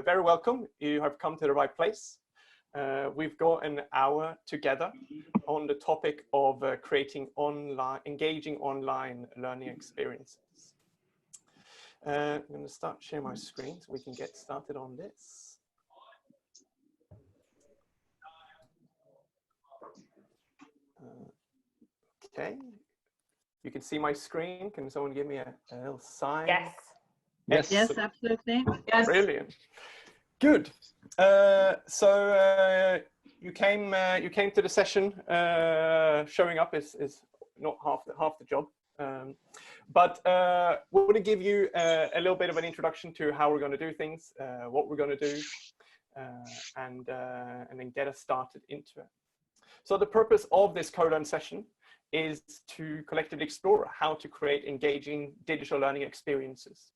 very welcome. You have come to the right place. We've got an hour together on the topic of creating engaging online learning experiences. I'm going to start sharing my screen so we can get started on this. Okay. You can see my screen. Can someone give me a little sign? Yes. Yes. Yes, absolutely. Yes. Brilliant. Good. You came to the session. Showing up is not half the job. But we want to give you a little bit of an introduction to how we're going to do things, what we're going to do, and then get us started into it. So the purpose of this Colearn session is to collectively explore how to create engaging digital learning experiences.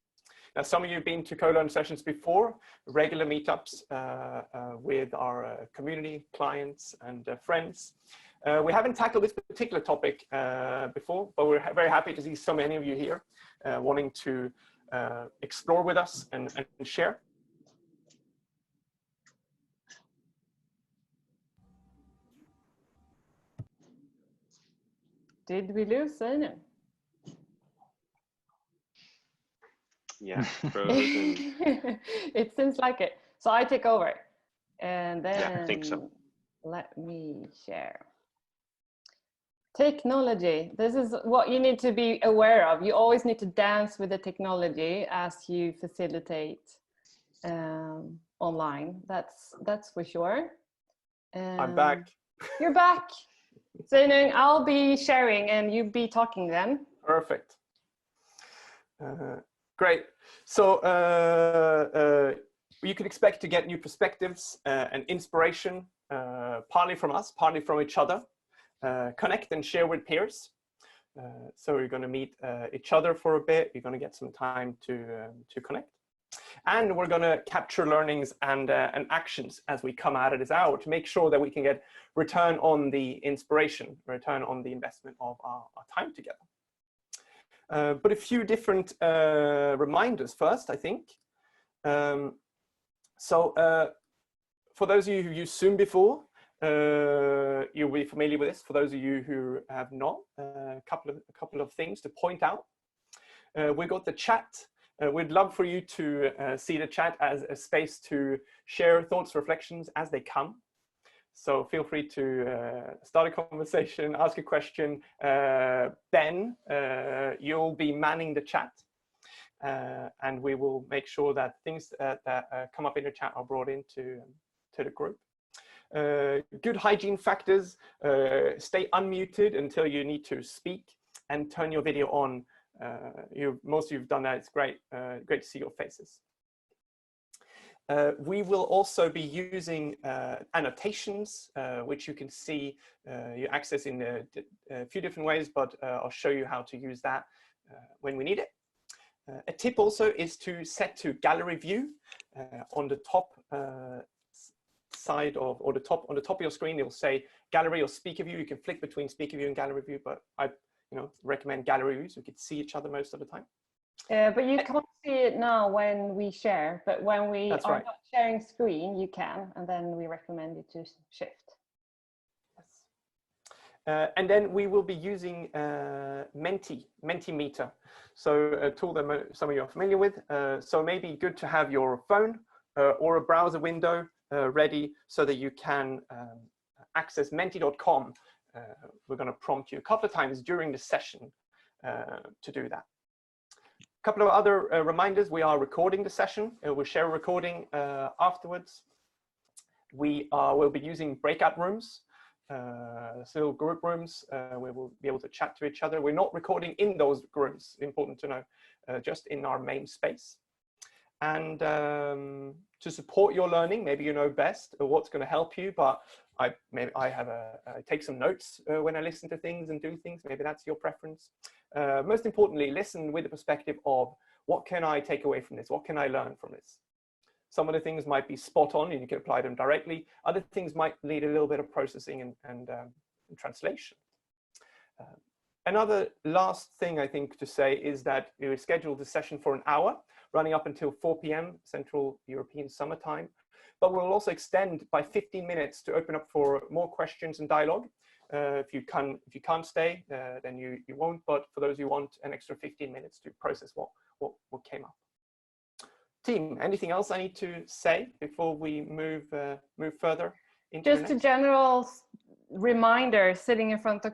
Now, some of you have been to Colearn sessions before, regular meetups with our community, clients, and friends. We haven't tackled this particular topic before, but we're very happy to see so many of you here wanting to explore with us and share. Did we lose Seinu? Yeah, frozen. It seems like it. So I take over, and then Yeah, I think so. Let me share. Technology. This is what you need to be aware of. You always need to dance with the technology as you facilitate online. That's for sure. I'm back. You're back. Seinu, I'll be sharing and you be talking then. Perfect. Great. So you can expect to get new perspectives and inspiration, partly from us, partly from each other. Connect and share with peers. So you're going to meet each other for a bit. You're going to get some time to connect. And we're going to capture learnings and actions as we come out of this hour to make sure that we can get return on the inspiration, return on the investment of our time together. But a few different reminders first, I think. For those of you who used Zoom before, you'll be familiar with this. For those of you who have not, a couple of things to point out. We've got the chat. We'd love for you to see the chat as a space to share thoughts, reflections as they come. So feel free to start a conversation, ask a question. Ben, you'll be manning the chat. And we will make sure that things that come up in the chat are brought into the group. Good hygiene factors, stay unmuted until you need to speak and turn your video on. Most of you have done that. It's great, great to see your faces. We will also be using annotations, which you can see you access in a few different ways, but I'll show you how to use that when we need it. A tip also is to set to gallery view on the top side of, or on the top of your screen. You'll say gallery or speaker view. You can flick between speaker view and gallery view, but I recommend gallery view so we can see each other most of the time. But you can't see it now when we share, but when we are not sharing screen, you can, and then we recommend you to shift. Yes. And then we will be using Mentimeter, so a tool that some of you are familiar with. So maybe good to have your phone or a browser window ready so that you can access mentee.com. We're going to prompt you a couple of times during the session to do that. A couple of other reminders. We are recording the session. We'll share a recording afterwards. We'll be using breakout rooms, so group rooms. We will be able to chat to each other. We're not recording in those rooms, important to know, just in our main space. And to support your learning, maybe you know best what's going to help you, but I take some notes when I listen to things and do things. Maybe that's your preference. Most importantly, listen with the perspective of what can I take away from this? What can I learn from this? Some of the things might be spot on and you can apply them directly. Other things might need a little bit of processing and translation. another last thing I think to say is that we scheduled the session for an hour, running up until 4 p.m. Central European Summertime. But we'll also extend by 15 minutes to open up for more questions and dialogue. If you can't stay, then you won't. But for those who want, an extra 15 minutes to process what came up. Team, anything else I need to say before we move further into just a general reminder: sitting in front of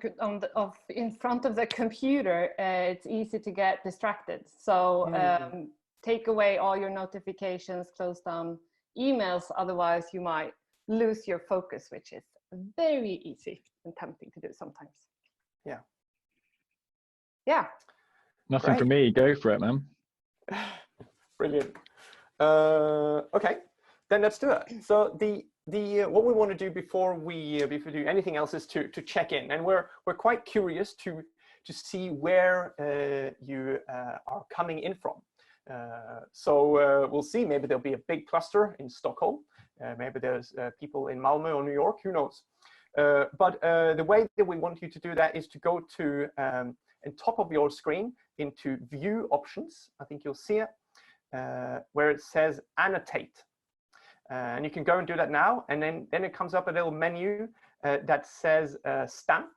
the computer, it's easy to get distracted. So take away all your notifications, close down emails, otherwise you might lose your focus, which is very easy and tempting to do sometimes. Yeah. Nothing for me. Go for it, man. Brilliant. Okay, then let's do it. So what we want to do before we do anything else is to check in, and we're quite curious to see where you are coming in from. So we'll see. Maybe there'll be a big cluster in Stockholm. Maybe there's people in Malmö or New York. Who knows? But the way that we want you to do that is to go to on top of your screen into View Options. I think you'll see it where it says Annotate, and you can go and do that now. And then it comes up a little menu that says Stamp.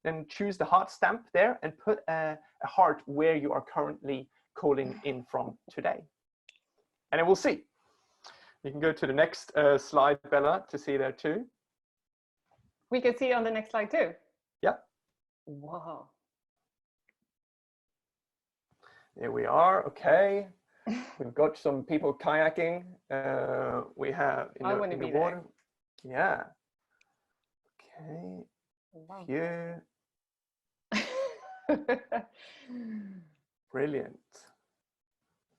Then choose the heart stamp there and put a heart where you are currently calling in from today. And then we'll see. You can go to the next slide, Bella, to see there too. We can see on the next slide too. Yeah. Wow. There we are. Okay. We've got some people kayaking. We have in the water. There. Yeah. Okay. Wow. Yeah. Brilliant.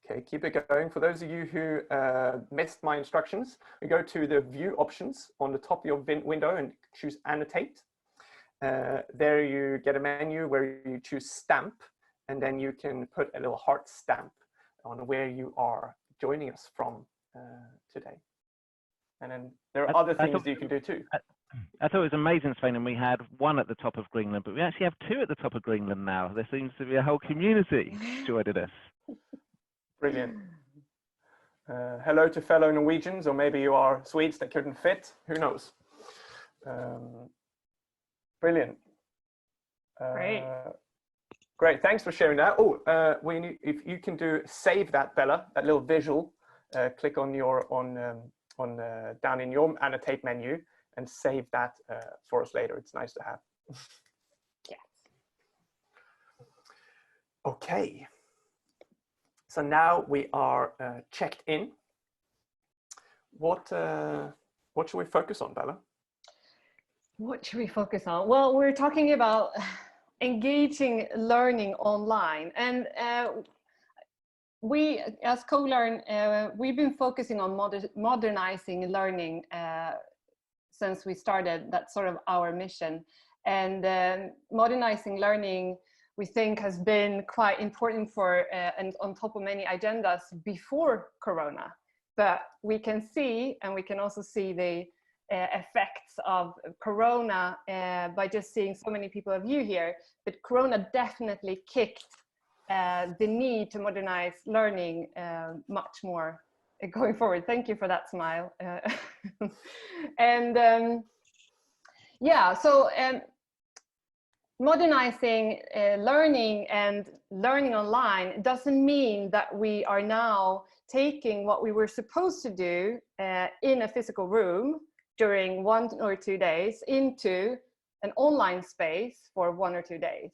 Okay, keep it going. For those of you who missed my instructions, we go to the View Options on the top of your window and choose Annotate. There you get a menu where you choose Stamp, and then you can put a little heart stamp on where you are joining us from today. And then there are other things that you can do too. I thought it was amazing, Svein, and we had one at the top of Greenland, but we actually have two at the top of Greenland now. There seems to be a whole community joining us. Brilliant. Hello to fellow Norwegians, or maybe you are Swedes that couldn't fit. Who knows? Brilliant. Great. Great. Thanks for sharing that. Oh, if you can do save that, Bella, that little visual. Click on your down in your annotate menu and save that for us later. It's nice to have. Yes. Okay. So now we are checked in. What should we focus on, Bella? What should we focus on? Well, we're talking about engaging learning online, and we, as Colearn, we've been focusing on modernizing learning since we started. That's sort of our mission. And modernizing learning, we think, has been quite important for and on top of many agendas before Corona. But we can see, and we can also see the effects of Corona by just seeing so many people of you here. But Corona definitely kicked the need to modernize learning much more going forward. Thank you for that smile. And yeah, so modernizing learning and learning online doesn't mean that we are now taking what we were supposed to do in a physical room during 1 or 2 days into an online space for 1 or 2 days.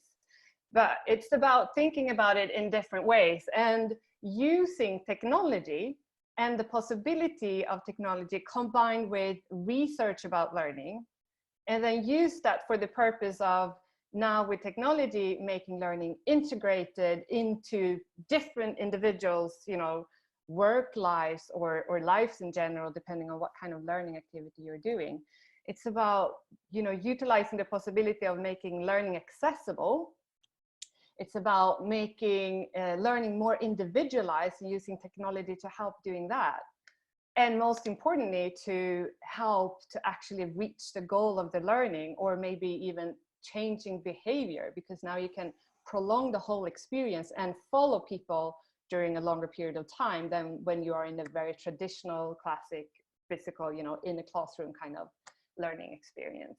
But it's about thinking about it in different ways and using technology and the possibility of technology combined with research about learning, and then use that for the purpose of now with technology making learning integrated into different individuals, you know, work lives or lives in general, depending on what kind of learning activity you're doing. It's about, you know, utilizing the possibility of making learning accessible. It's about making learning more individualized and using technology to help doing that. And most importantly, to help to actually reach the goal of the learning, or maybe even changing behavior, because now you can prolong the whole experience and follow people during a longer period of time than when you are in a very traditional, classic, physical, you know, in a classroom kind of learning experience.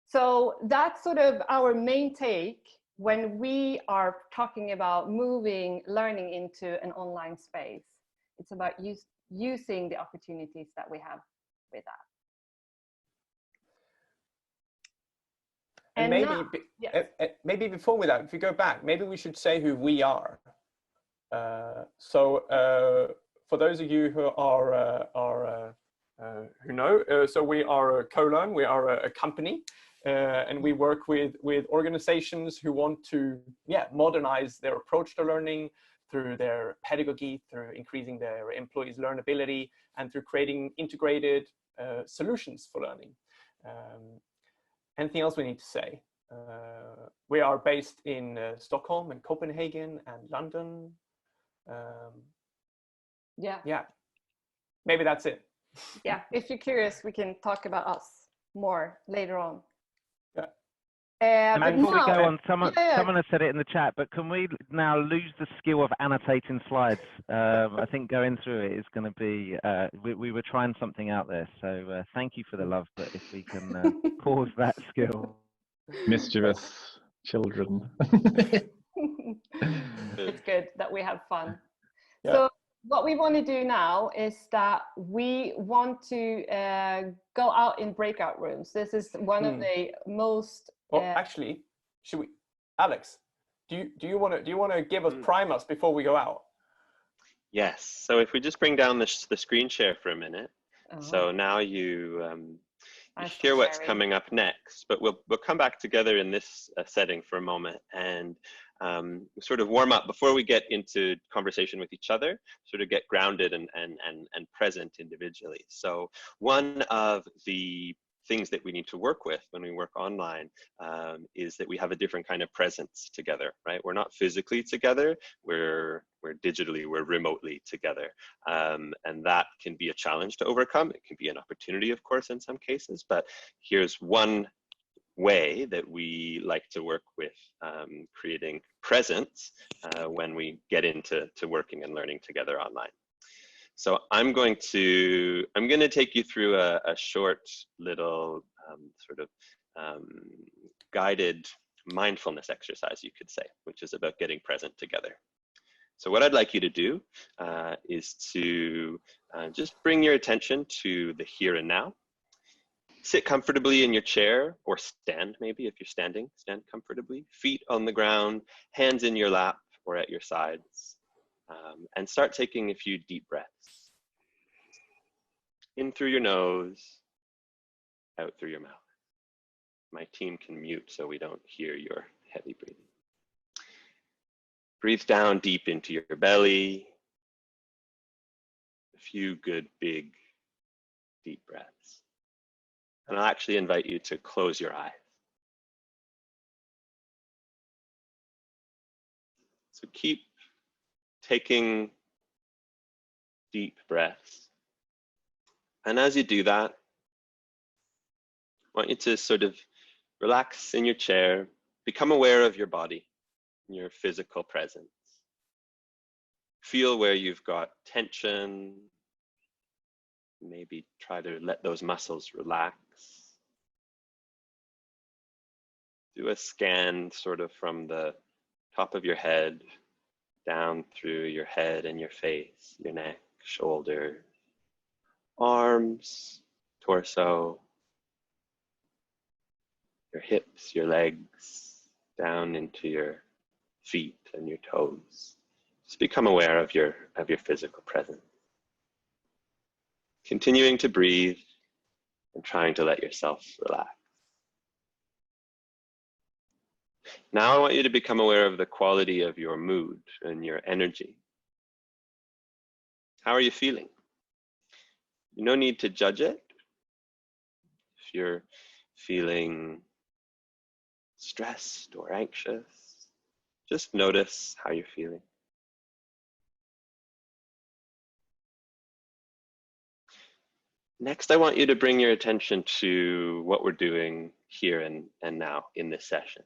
So that's sort of our main take when we are talking about moving learning into an online space. It's about using the opportunities that we have with that. And maybe, now, yes. Maybe before we that, if we go back, maybe we should say who we are. For those of you who are who know, so we are Colearn. We are a company, and we work with organizations who want to modernize their approach to learning through their pedagogy, through increasing their employees' learnability, and through creating integrated solutions for learning. Anything else we need to say? We are based in Stockholm and Copenhagen and London. Yeah, maybe that's it. Yeah, if you're curious, we can talk about us more later on. And but before we go on, someone has said it in the chat, but can we now lose the skill of annotating slides? I think going through it is going to be, we were trying something out there, so thank you for the love, but if we can pause that skill. Mischievous children. It's good that we have fun. Yeah. So what we want to do now is that we want to go out in breakout rooms. This is one of the most. Well, actually, should we, Alex? Do you want to give us prime us before we go out? Yes. So if we just bring down the screen share for a minute. So now you hear what's coming up next, but we'll come back together in this setting for a moment and sort of warm up before we get into conversation with each other, sort of get grounded and present individually. So one of the things that we need to work with when we work online is that we have a different kind of presence together, right? We're not physically together, we're digitally, we're remotely together. And that can be a challenge to overcome. It can be an opportunity, of course, in some cases, but here's one way that we like to work with creating presence when we get into working and learning together online. So I'm going to take you through a short little sort of guided mindfulness exercise, you could say, which is about getting present together. So what I'd like you to do is to just bring your attention to the here and now. Sit comfortably in your chair, or stand maybe if you're standing, stand comfortably, feet on the ground, hands in your lap or at your sides. And start taking a few deep breaths. In through your nose, out through your mouth. My team can mute so we don't hear your heavy breathing. Breathe down deep into your belly. A few good, big, deep breaths. And I'll actually invite you to close your eyes. So keep taking deep breaths. And as you do that, I want you to sort of relax in your chair, become aware of your body, your physical presence. Feel where you've got tension. Maybe try to let those muscles relax. Do a scan sort of from the top of your head down through your head and your face, your neck, shoulders, arms, torso, your hips, your legs, down into your feet and your toes. Just become aware of your physical presence. Continuing to breathe and trying to let yourself relax. Now I want you to become aware of the quality of your mood and your energy. How are you feeling? No need to judge it. If you're feeling stressed or anxious, just notice how you're feeling. Next, I want you to bring your attention to what we're doing here and now in this session.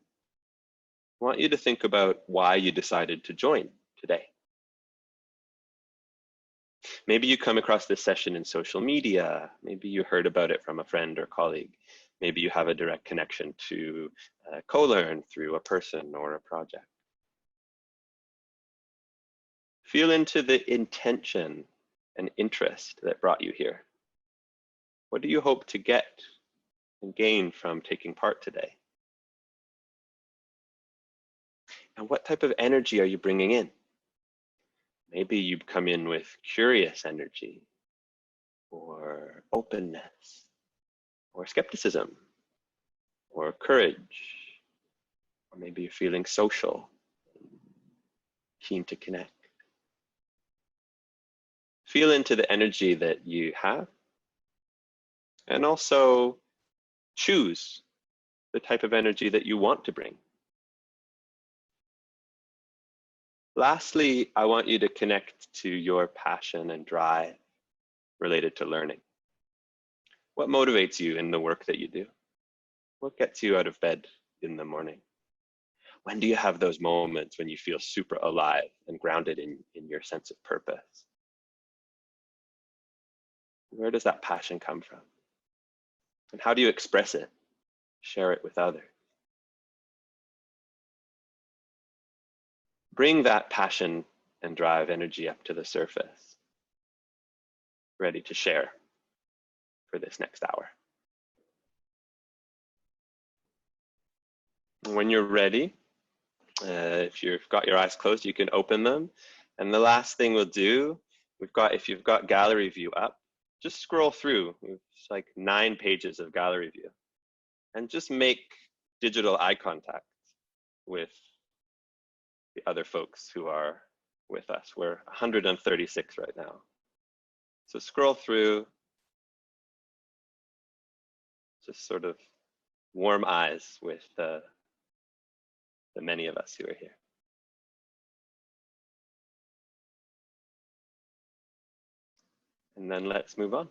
I want you to think about why you decided to join today. Maybe you come across this session in social media. Maybe you heard about it from a friend or colleague. Maybe you have a direct connection to Colearn through a person or a project. Feel into the intention and interest that brought you here. What do you hope to get and gain from taking part today? And what type of energy are you bringing in? Maybe you come in with curious energy, or openness, or skepticism, or courage, or maybe you're feeling social, keen to connect. Feel into the energy that you have, and also choose the type of energy that you want to bring. Lastly, I want you to connect to your passion and drive related to learning. What motivates you in the work that you do? What gets you out of bed in the morning? When do you have those moments when you feel super alive and grounded in your sense of purpose? Where does that passion come from? And how do you express it? Share it with others. Bring that passion and drive energy up to the surface, ready to share for this next hour. When you're ready, if you've got your eyes closed, you can open them. And the last thing we'll do, if you've got gallery view up, just scroll through. It's like 9 pages of gallery view. And just make digital eye contact with the other folks who are with us. We're 136 right now. So scroll through, just sort of warm eyes with the many of us who are here. And then let's move on.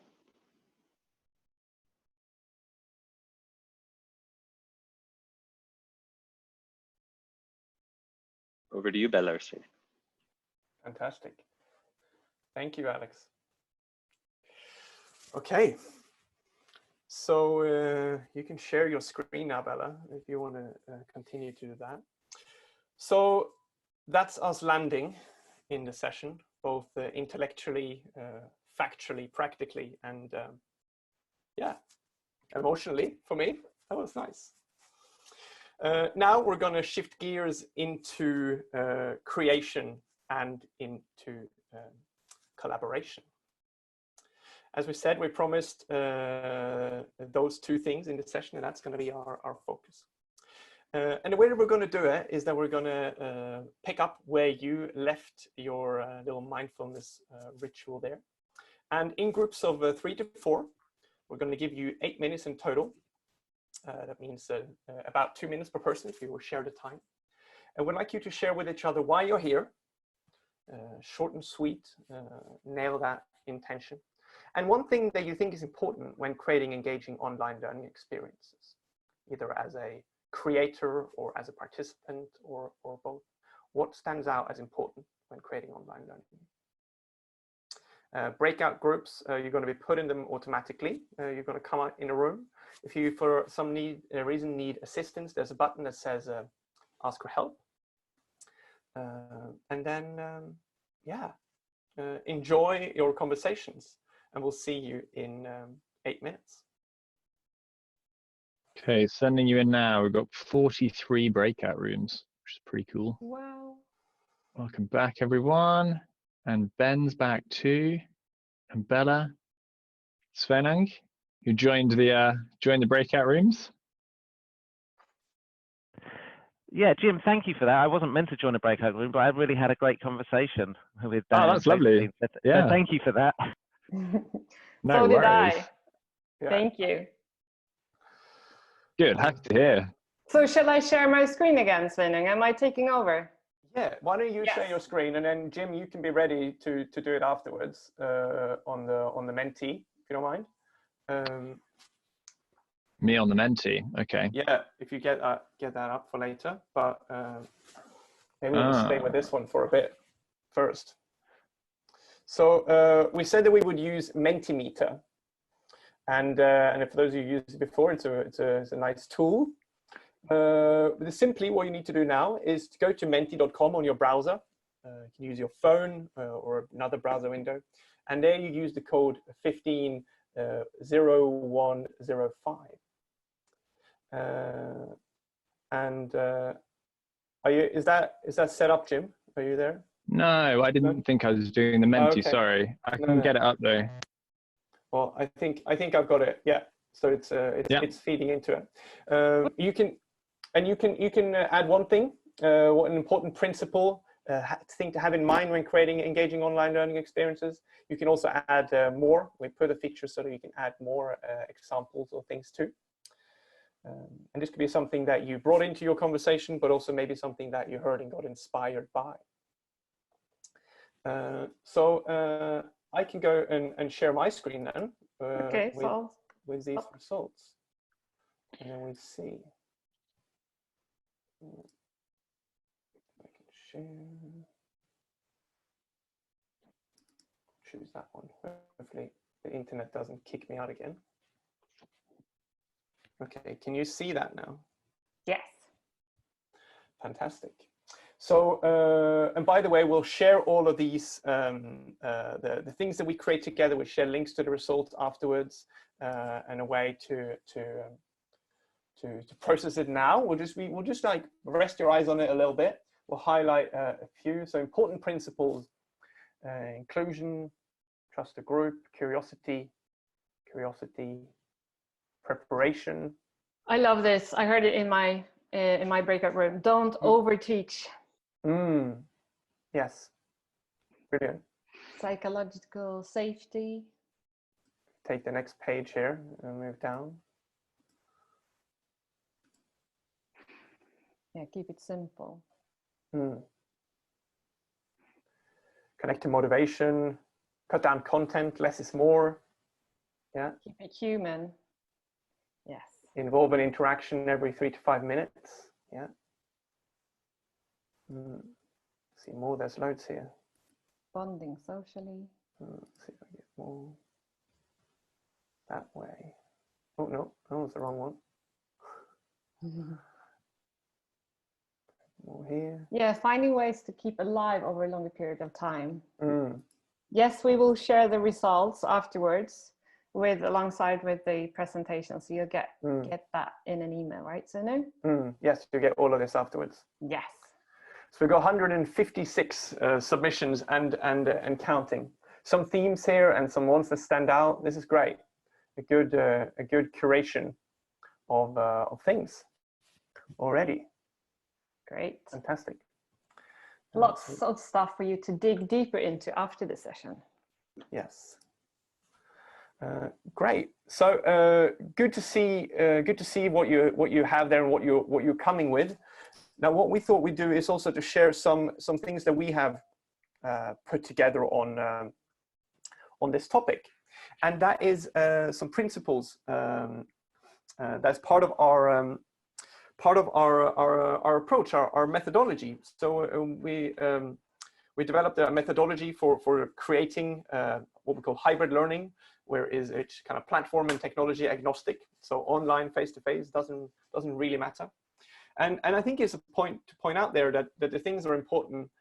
Over to you, Bella. Fantastic. Thank you, Alex. Okay. So you can share your screen now, Bella, if you want to continue to do that. So that's us landing in the session, both intellectually, factually, practically, and yeah, emotionally for me. That was nice. Now we're going to shift gears into creation and into collaboration. As we said, we promised those 2 things in the session, and that's going to be our focus. And the way that we're going to do it is that we're going to pick up where you left your little mindfulness ritual there. And in groups of 3 to 4, we're going to give you 8 minutes in total. That means about 2 minutes per person if you will share the time. And we'd like you to share with each other why you're here. Short and sweet, nail that intention. And one thing that you think is important when creating engaging online learning experiences, either as a creator or as a participant or both. What stands out as important when creating online learning? Breakout groups, you're going to be put in them automatically. You're going to come out in a room. If you, for some reason, need assistance, there's a button that says ask for help. And then, yeah, enjoy your conversations. And we'll see you in 8 minutes. Okay, sending you in now. We've got 43 breakout rooms, which is pretty cool. Wow. Welcome back, everyone. And Ben's back too. And Bella, Svenang, who joined the breakout rooms. Yeah, Jim, thank you for that. I wasn't meant to join a breakout room, but I really had a great conversation with Dan. Oh, that's lovely. Yeah. So thank you for that. No So did worries. I. Yeah. Thank you. Good, happy to hear. So shall I share my screen again, Svenung? Am I taking over? Yeah, why don't you Yes. share your screen, and then Jim, you can be ready to do it afterwards on the mentee, if you don't mind. Me on the mentee. Okay. Yeah, if you get that up for later, but maybe we'll just stay with this one for a bit first. So we said that we would use Mentimeter, and for those of you who used it before, it's a nice tool. Simply, what you need to do now is to go to mentee.com on your browser. You can use your phone or another browser window, and there you use the code 150105. Is that set up, Jim? Are you there? No, I didn't think I was doing the mentee. Okay. Sorry, I can get it up though. Well, I think I've got it. Yeah. So it's feeding into it. You can add one thing. What an important principle thing to have in mind when creating engaging online learning experiences. You can also add more. We put a feature so that you can add more examples or things too. And this could be something that you brought into your conversation, but also maybe something that you heard and got inspired by. So I can go and share my screen then with these results. And then we see. I can share. Choose that one. Hopefully the internet doesn't kick me out again. Okay, can you see that now? Yes. Fantastic. So, and by the way, we'll share all of these, the things that we create together. We share links to the results afterwards, and a way to process it now. We'll just like rest your eyes on it a little bit. We'll highlight a few. So important principles: inclusion, trust the group, curiosity, preparation. I love this. I heard it in my breakout room. Don't overteach. Yes. Brilliant. Psychological safety. Take the next page here and move down. Yeah, keep it simple. Connect to motivation. Cut down content. Less is more. Yeah. Keep it human. Yes. Involve an interaction every 3 to 5 minutes. Yeah. See more, there's loads here. Bonding socially. Let's see if I get more that way. Oh no, that was the wrong one. More here. Yeah, finding ways to keep alive over a longer period of time. Yes, we will share the results afterwards alongside with the presentation, so you'll get that in an email, right, Sonu? Yes, you get all of this afterwards. Yes. So we've got 156 submissions and counting. Some themes here and some ones that stand out. This is great. A good curation of things already. Great. Fantastic. Lots of stuff for you to dig deeper into after the session. Yes. Great. So good to see what you have there and what you're coming with. Now, what we thought we'd do is also to share some things that we have put together on this topic, and that is some principles that's part of our approach, our methodology. So we developed a methodology for creating what we call hybrid learning, where it's kind of platform and technology agnostic. So online, face-to-face doesn't really matter. And I think it's a point to point out there that the things that are important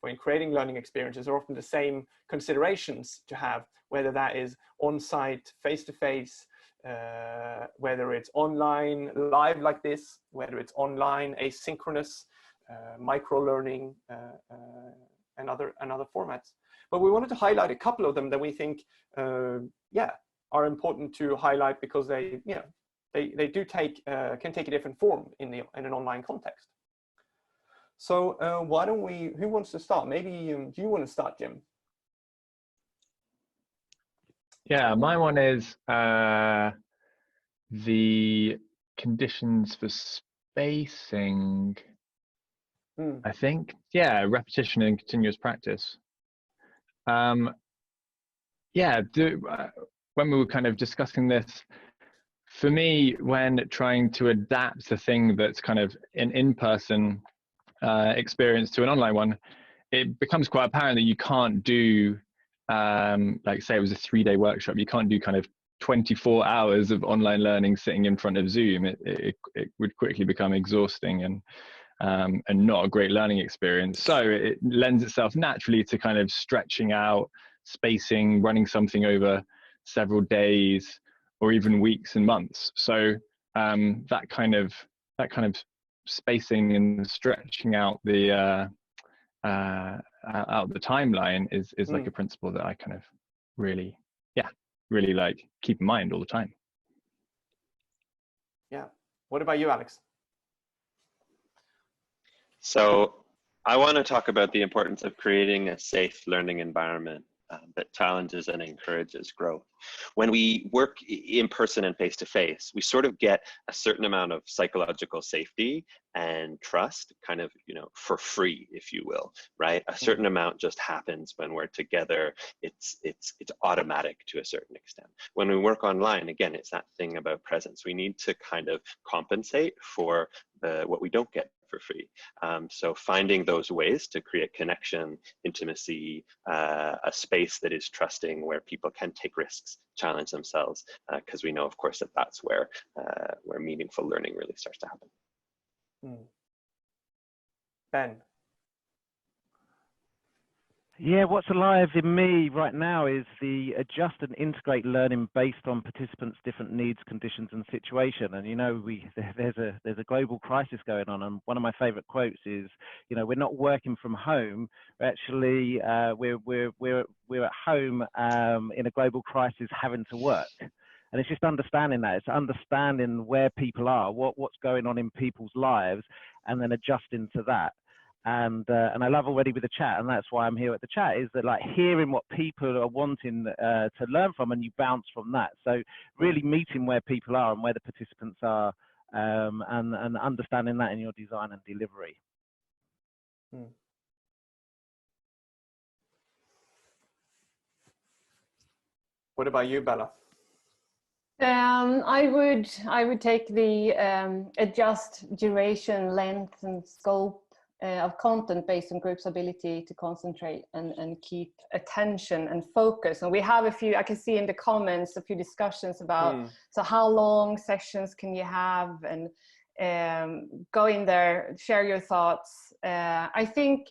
when creating learning experiences are often the same considerations to have, whether that is on-site, face-to-face, whether it's online, live like this, whether it's online, asynchronous, micro-learning, and other formats. But we wanted to highlight a couple of them that we think, are important to highlight because they do can take a different form in an online context. So why don't we? Who wants to start? Maybe do you want to start, Jim? Yeah, my one is the conditions for spacing. I think, yeah, repetition and continuous practice. When when we were kind of discussing this, for me, when trying to adapt a thing that's kind of an in-person experience to an online one, it becomes quite apparent that you can't do, like say it was a 3-day workshop, you can't do kind of 24 hours of online learning sitting in front of Zoom. It would quickly become exhausting and not a great learning experience. So it lends itself naturally to kind of stretching out, spacing, running something over several days or even weeks and months. So that kind of spacing and stretching out the timeline is like a principle that I kind of really like keep in mind all the time. Yeah. What about you, Alex? So I want to talk about the importance of creating a safe learning environment that challenges and encourages growth. When we work in person and face to face, we sort of get a certain amount of psychological safety and trust kind of, for free, if you will, right? A certain amount just happens when we're together. It's automatic to a certain extent. When we work online, again, it's that thing about presence. We need to kind of compensate for what we don't get for free. So finding those ways to create connection, intimacy, a space that is trusting where people can take risks, challenge themselves, because we know, of course, that that's where meaningful learning really starts to happen. Ben. Yeah, what's alive in me right now is the adjust and integrate learning based on participants' different needs, conditions, and situation. And there's a global crisis going on, and one of my favorite quotes is, we're not working from home. Actually, we're at home in a global crisis, having to work. And it's just understanding that. It's understanding where people are, what's going on in people's lives, and then adjusting to that. And I love already with the chat, and that's why I'm here at the chat, is that like hearing what people are wanting to learn from, and you bounce from that. So really meeting where people are and where the participants are, and understanding that in your design and delivery. What about you, Bella? I would take the adjust duration, length, and scope of content based on groups' ability to concentrate and keep attention and focus. And we have a few, I can see in the comments, a few discussions about, so how long sessions can you have, and go in there, share your thoughts. I think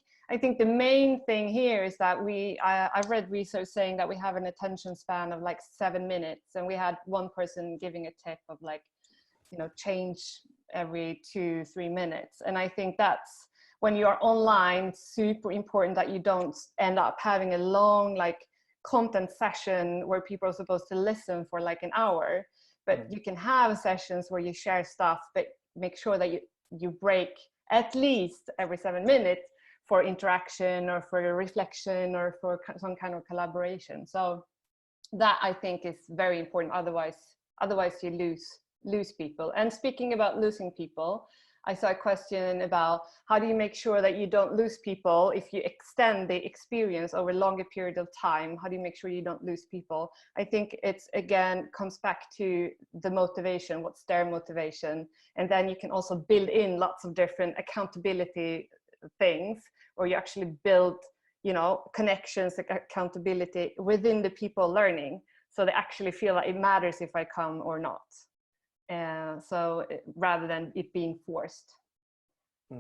the main thing here is that I've read research saying that we have an attention span of like 7 minutes, and we had one person giving a tip of like, change every 2-3 minutes. And I think that's, when you're online, super important that you don't end up having a long like content session where people are supposed to listen for like an hour, but you can have sessions where you share stuff, but make sure that you break at least every 7 minutes for interaction or for reflection or for some kind of collaboration. So that I think is very important. Otherwise you lose people. And speaking about losing people, I saw a question about how do you make sure that you don't lose people if you extend the experience over a longer period of time? How do you make sure you don't lose people? I think it's, again, comes back to the motivation, what's their motivation? And then you can also build in lots of different accountability things, or you actually build, connections, accountability within the people learning, so they actually feel like it matters if I come or not. So rather than it being forced.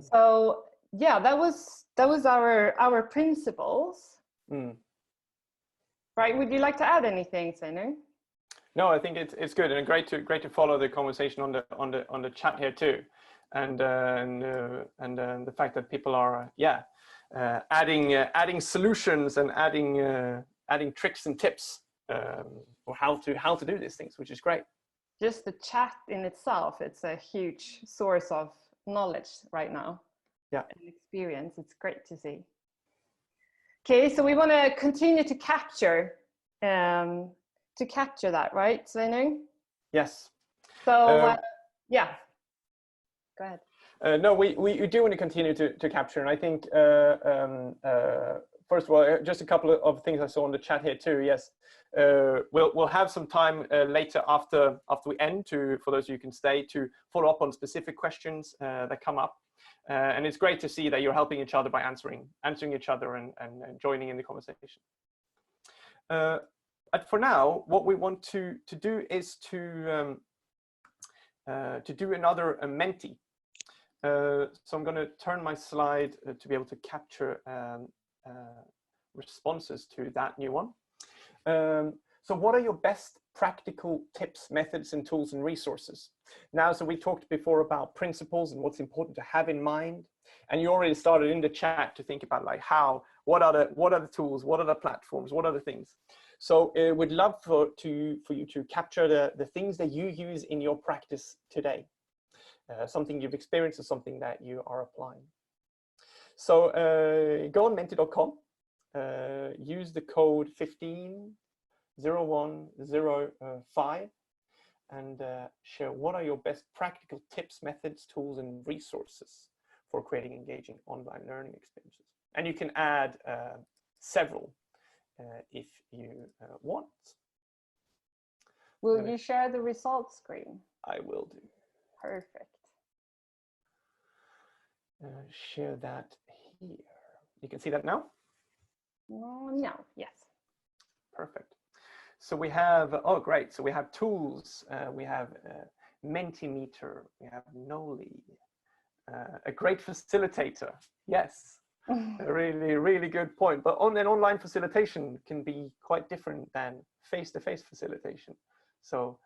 So yeah, that was our principles. Right? Would you like to add anything, Sveinu? No, I think it's good, and great to follow the conversation on the chat here too, and the fact that people are adding solutions and adding tricks and tips or how to do these things, which is great. Just the chat in itself, it's a huge source of knowledge right now. Yeah. And experience. It's great to see. Okay, so we want to continue to capture that, right, Sveinu? Yes. So yeah, go ahead. No, we do want to continue to capture, and I think first of all, just a couple of things I saw in the chat here too. Yes, we'll have some time later after we end for those of you who can stay to follow up on specific questions that come up. And it's great to see that you're helping each other by answering each other and joining in the conversation. For now, what we want to do is to do another mentee. So I'm going to turn my slide to be able to capture responses to that new one. So what are your best practical tips, methods, and tools and resources? Now, so we talked before about principles and what's important to have in mind. And you already started in the chat to think about like what are the tools, what are the platforms, what are the things? So we'd love for you to capture the things that you use in your practice today. Something you've experienced or something that you are applying. So go on mentee.com, use the code 150105 and share what are your best practical tips, methods, tools, and resources for creating engaging online learning experiences. And you can add several if you want. Will you share the results screen? I will do. Perfect. Share that here. You can see that now? No, yes. Perfect. So we have, oh great, so we have tools, we have Mentimeter, we have Noli, a great facilitator, yes, a really, really good point. But online facilitation can be quite different than face-to-face facilitation. So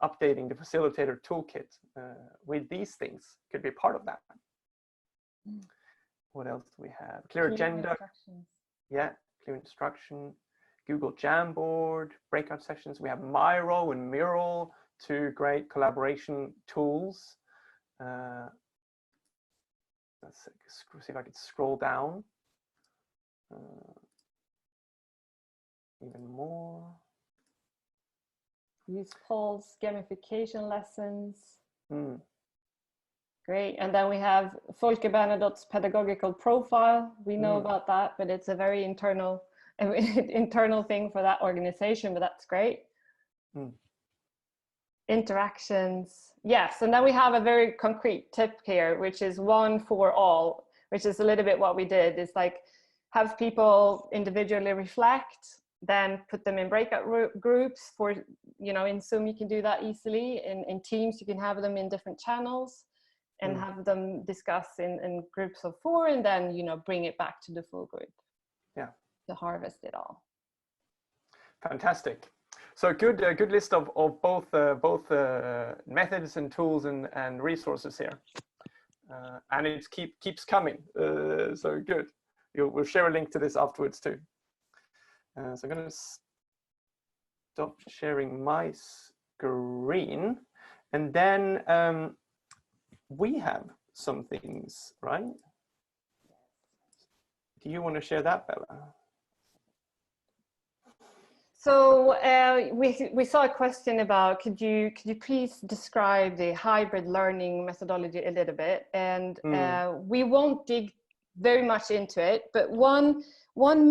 updating the facilitator toolkit with these things could be part of that. What else do we have? Clear agenda. Yeah, clear instruction. Google Jamboard, breakout sessions. We have Miro and Mural, two great collaboration tools. Let's see if I could scroll down. Even more. Use polls, gamification lessons. Great. And then we have Folke Bernadotte's pedagogical profile. We know about that, but it's a very internal thing for that organization, but that's great. Interactions. Yes. And then we have a very concrete tip here, which is one for all, which is a little bit what we did. It's like have people individually reflect, then put them in breakout groups for, in Zoom, you can do that easily. In Teams, you can have them in different channels and have them discuss in groups of 4 and then, bring it back to the full group. Yeah. To harvest it all. Fantastic. So good list of both methods and tools and resources here. And it keeps coming. So good. We'll share a link to this afterwards too. So I'm going to stop sharing my screen, and then we have some things, right? Do you want to share that, Bella? So we saw a question about could you please describe the hybrid learning methodology a little bit, and we won't dig very much into it, but one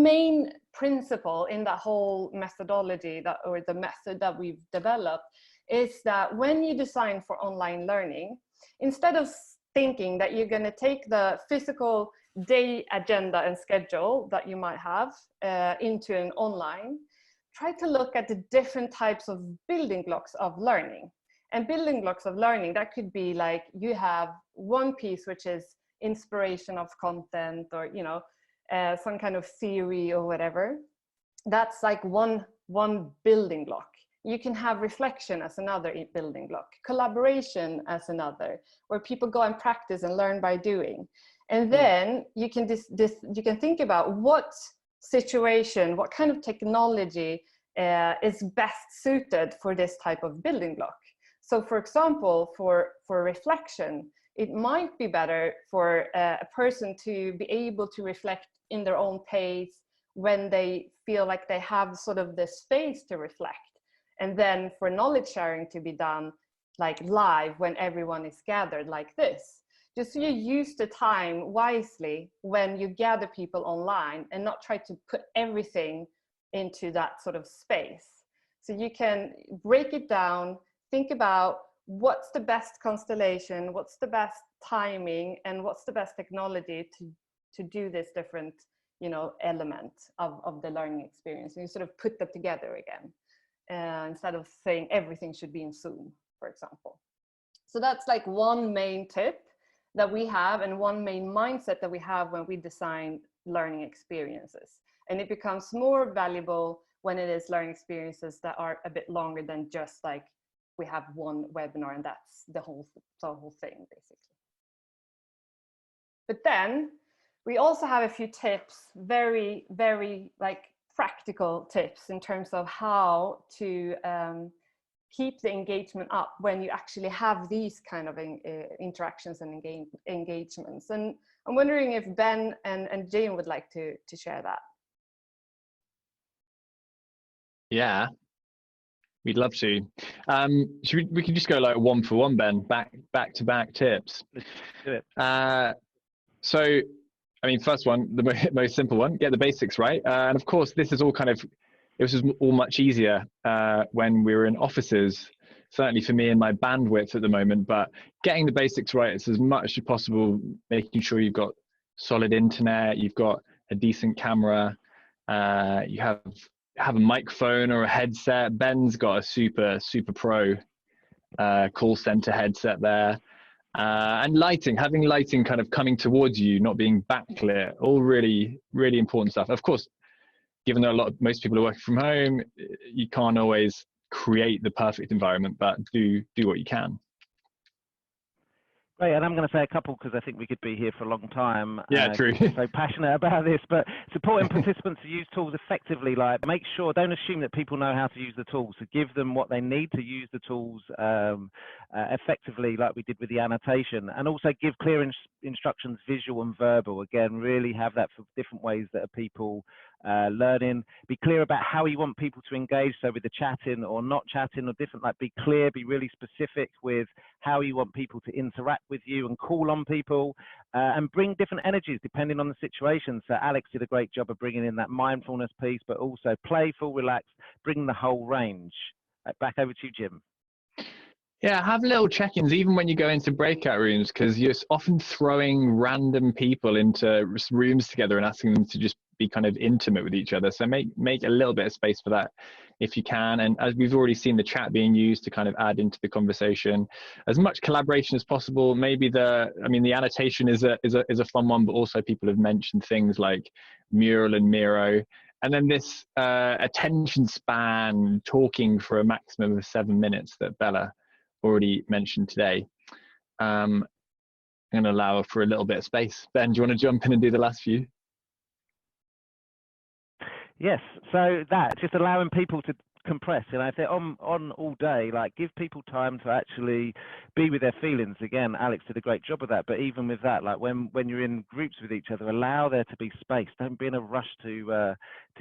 main principle in that whole methodology or the method that we've developed is that when you design for online learning, instead of thinking that you're going to take the physical day agenda and schedule that you might have into an online, try to look at the different types of building blocks of learning. And building blocks of learning, that could be like you have one piece which is inspiration of content or some kind of theory or whatever. That's like one building block. You can have reflection as another building block, collaboration as another, where people go and practice and learn by doing. And then you can you can think about what situation, what kind of technology is best suited for this type of building block. So for example, for reflection, it might be better for a person to be able to reflect in their own pace when they feel like they have sort of the space to reflect. And then for knowledge sharing to be done like live when everyone is gathered like this. just so you use the time wisely when you gather people online and not try to put everything into that sort of space. So you can break it down, think about what's the best constellation, what's the best timing, and what's the best technology to do this different, you know, element of the learning experience. And you sort of put them together again, instead of saying everything should be in Zoom, for example. So that's like one main tip that we have, and one main mindset that we have when we design learning experiences. And it becomes more valuable when it is learning experiences that are a bit longer than just like we have one webinar and that's the whole thing, basically. But then we also have a few tips, very, very like practical tips in terms of how to keep the engagement up when you actually have these kind of interactions and engagements. And I'm wondering if Ben and Jane would like to share that. Yeah, we'd love to. We can just go like one for one, Ben, back to back tips. Let's do it. So, I mean, first one, the most simple one, get the basics right. And of course, this is all it was all much easier when we were in offices, certainly for me and my bandwidth at the moment, but getting the basics right is as much as possible, making sure you've got solid internet, you've got a decent camera, you have a microphone or a headset. Ben's got a super pro call center headset there. And lighting, having lighting kind of coming towards you, not being backlit, all really, really important stuff. Of course, given that most people are working from home, you can't always create the perfect environment, but do what you can. Great, and I'm going to say a couple because I think we could be here for a long time. Yeah, true. We're so passionate about this, but supporting participants to use tools effectively, like make sure, don't assume that people know how to use the tools. So give them what they need to use the tools effectively, like we did with the annotation, and also give clear instructions, visual and verbal. Again, really have that for different ways that are people learning. Be clear about how you want people to engage, so with the chatting or not chatting or different, like be clear, be really specific with how you want people to interact with you and call on people, and bring different energies depending on the situation. So Alex did a great job of bringing in that mindfulness piece, but also playful, relaxed, bring the whole range. Back over to you, Jim. Yeah, have little check-ins even when you go into breakout rooms, because you're often throwing random people into rooms together and asking them to just be kind of intimate with each other. So make a little bit of space for that if you can. And as we've already seen the chat being used to kind of add into the conversation, as much collaboration as possible. Maybe the annotation is a fun one, but also people have mentioned things like Mural and Miro. And then this attention span, talking for a maximum of 7 minutes that Bella already mentioned today. I'm going to allow for a little bit of space. Ben, do you want to jump in and do the last few? Yes, so that, just allowing people to compress, you know, if they're on all day, like give people time to actually be with their feelings. Again, Alex did a great job of that, but even with that, like when you're in groups with each other, allow there to be space. Don't be in a rush to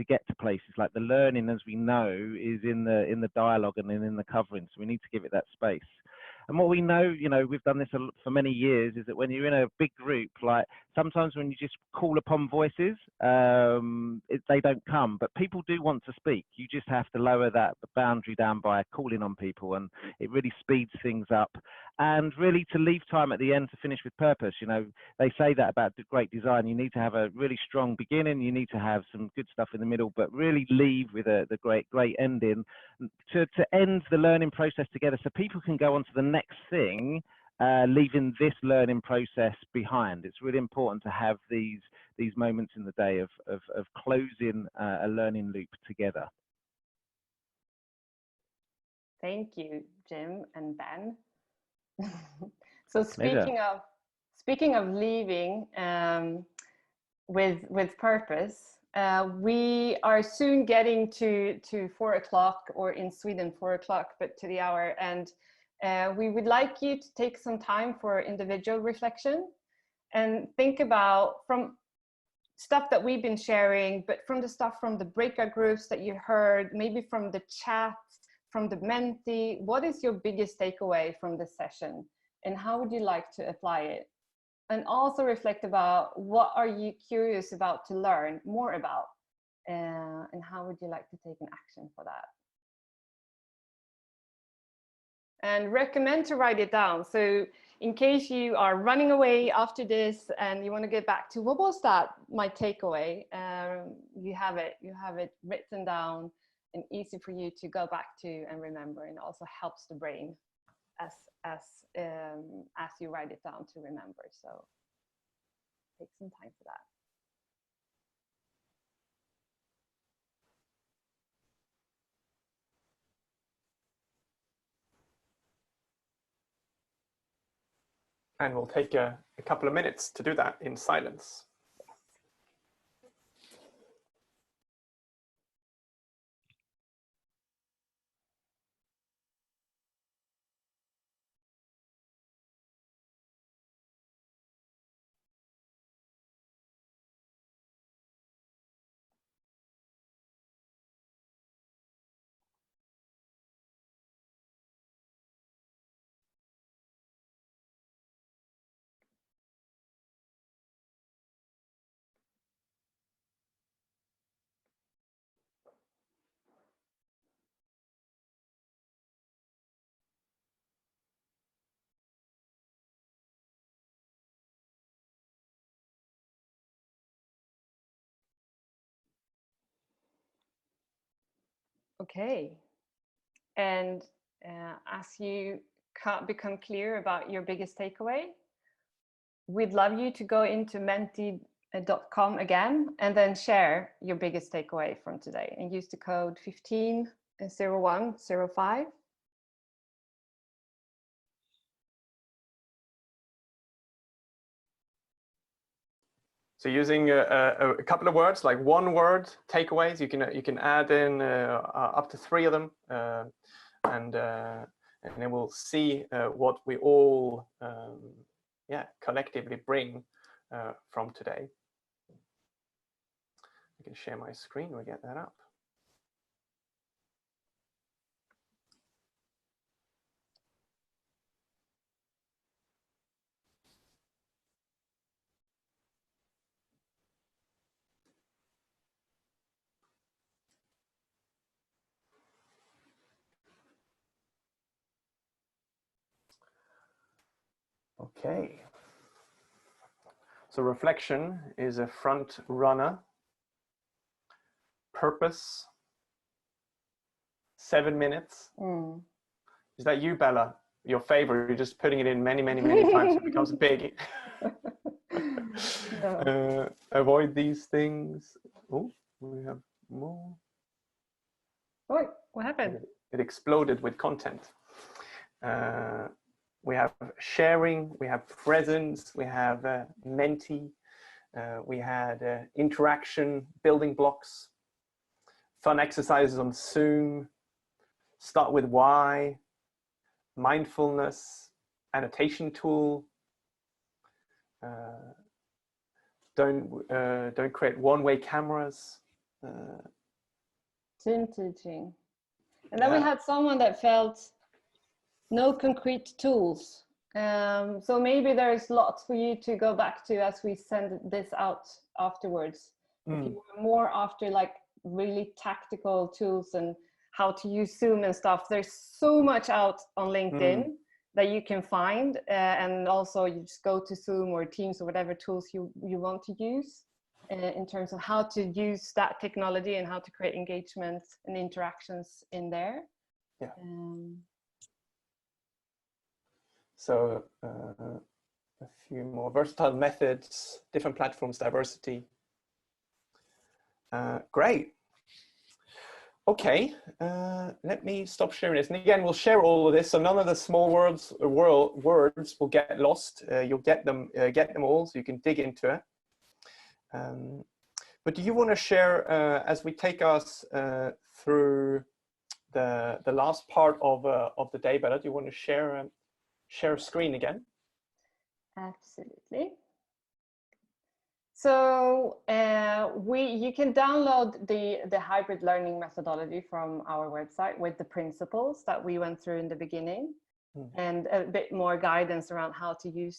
get to places. Like the learning, as we know, is in the dialogue and in the covering, so we need to give it that space. And what we know, you know, we've done this for many years, is that when you're in a big group, like sometimes when you just call upon voices, they don't come, but people do want to speak. You just have to lower that boundary down by calling on people, and it really speeds things up. And really to leave time at the end to finish with purpose. You know, they say that about great design. You need to have a really strong beginning. You need to have some good stuff in the middle, but really leave with the great ending to end the learning process together, so people can go on to the next thing, leaving this learning process behind. It's really important to have these moments in the day of closing a learning loop together. Thank you, Jim and Ben. So speaking of leaving with purpose, we are soon getting to 4 o'clock, or in Sweden 4 o'clock, but to the hour, and we would like you to take some time for individual reflection and think about, from stuff that we've been sharing, but from the stuff from the breakout groups that you heard, maybe from the chat, from the mentee, what is your biggest takeaway from this session, and how would you like to apply it and also reflect about what are you curious about to learn more about, and how would you like to take an action for that. And recommend to write it down. So in case you are running away after this and you want to get back to what was that, my takeaway, you have it written down and easy for you to go back to and remember, and also helps the brain as you write it down to remember. So take some time for that. And we'll take a couple of minutes to do that in silence. Okay, and as you become clear about your biggest takeaway, we'd love you to go into mentee.com again and then share your biggest takeaway from today, and use the code 150105. So using a couple of words, like one word takeaways, you can add in up to 3 of them, and then we'll see what we all collectively bring from today. I can share my screen. We'll get that up. Okay. So reflection is a front runner. Purpose, 7 minminutes. Is that you, Bella? Your favorite? You're just putting it in many times so it becomes big. No. Avoid these things. Oh, we have more. Oh, what happened? It exploded with content. We have sharing, we have presence, we have mentee, we had interaction, building blocks, fun exercises on Zoom, start with why, mindfulness, annotation tool, don't create one-way cameras. Team teaching. And then we had someone that felt no concrete tools. So maybe there's lots for you to go back to as we send this out afterwards. If you were more after like really tactical tools and how to use Zoom and stuff, there's so much out on LinkedIn that you can find, and also you just go to Zoom or Teams or whatever tools you want to use in terms of how to use that technology and how to create engagement and interactions in there. Yeah. So a few more versatile methods, different platforms, diversity. Great. Okay, let me stop sharing this. And again, we'll share all of this, so none of the small words will get lost. You'll get them all, so you can dig into it. But do you want to share as we take us through the last part of the day, Bella? Do you want to share a screen again? Absolutely. So you can download the hybrid learning methodology from our website with the principles that we went through in the beginning, and a bit more guidance around how to use